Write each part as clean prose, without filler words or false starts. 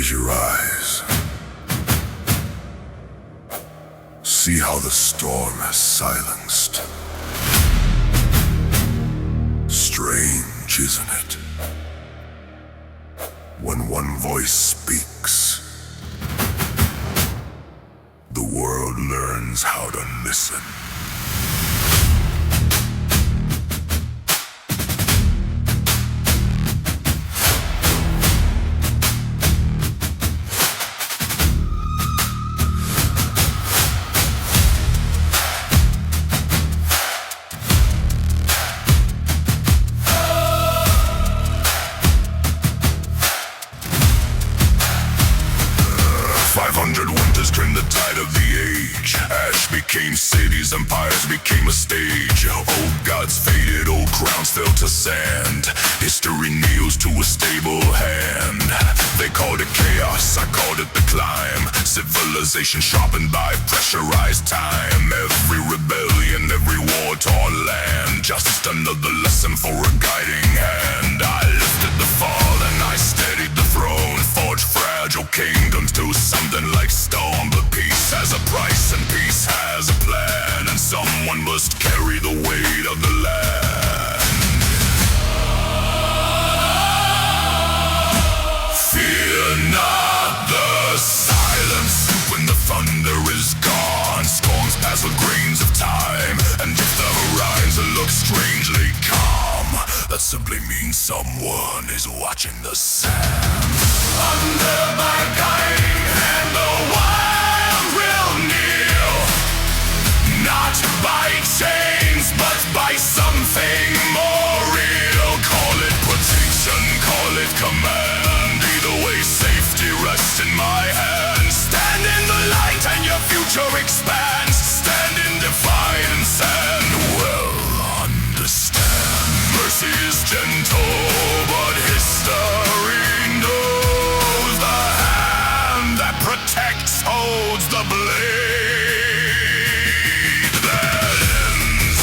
Close your eyes. See how the storm has silenced. Strange, isn't it? When one voice speaks, the world learns how to listen. Turned the tide of the age. Ash became cities, empires became a stage. Old gods faded, old crowns fell to sand. History kneels to a stable hand. They called it chaos, I called it the climb. Civilization sharpened by pressurized time. Every rebellion, every war-torn land, just another lesson for a guiding hand. I lifted the fall and I steadied the throne. Forged fragile kingdoms to something like stone. But peace has a price and peace has a plan, and someone must carry the weight of the land. Fear not the silence when the thunder is gone. Storms pass with grains of time, and if the horizon looks strangely calm, that simply means someone is watching the sand. Under my guiding hand, the wild will kneel, not by chains, but by something more real. Call it protection, call it command. Either way, safety rests in my hands. Stand in the light and your future expands. Stand in defiance and well understand. Mercy is gentle, but history knows the hand that protects holds the blade that ends.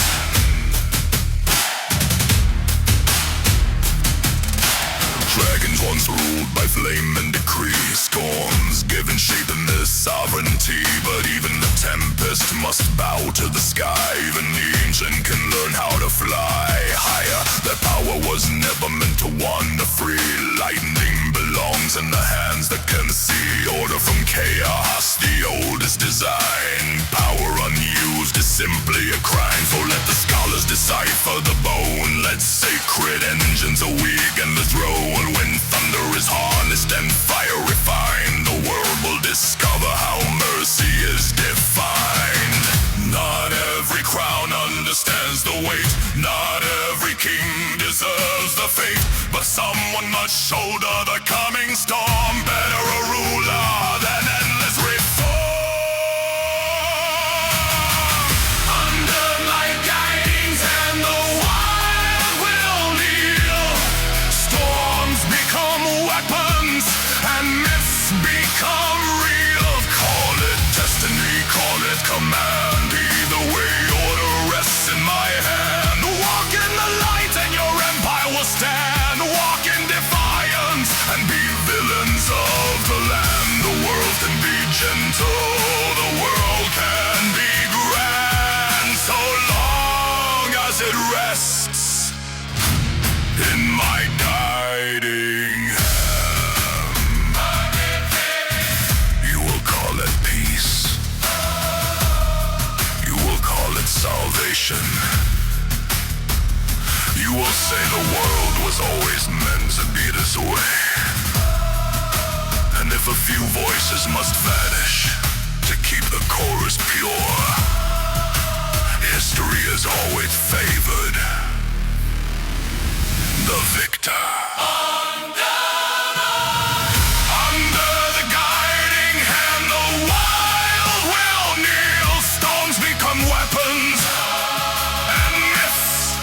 Dragons once ruled by flame and decree. Storms given shape in their sovereignty. But even the tempest must bow to the sky. Even the ancient can learn how to fly higher. Their power was never meant to wander free. Lightning belongs in the hands that can see. Order from chaos, the oldest design. Power unused is simply a crime. So let the scholars decipher the bone. Let sacred engines awaken the throne. When thunder is harnessed and fire refined, the world will discover how mercy is defined. Not every crown understands the weight. Not every king deserves the fate. But someone must shoulder the coming storm. Better a ruler than endless reform. Under my guiding hand, the wild will kneel. Storms become weapons and myths become real. Call it destiny, call it command. Either way, order rests in my hand. Walk in the light and your empire will stand. Walk in defiance and be villains of the land. The world can be gentle, the world can be grand, so long as it rests in my guiding hand. You will call it peace. You will call it salvation. You will say the world was always meant to be this way. And if a few voices must vanish to keep the chorus pure, history has always favored the victor. Under the guiding hand, the wild will kneel. Stones become weapons and myths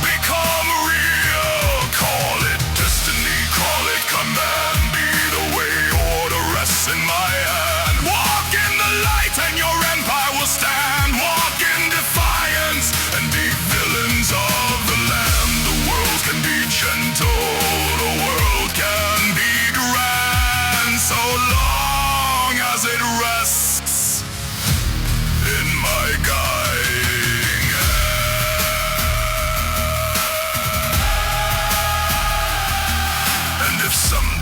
become real. Call it destiny, call it command. Be the way, order rests in my hand. Walk in the light and your empire will stand. rests in my guiding hand. And if some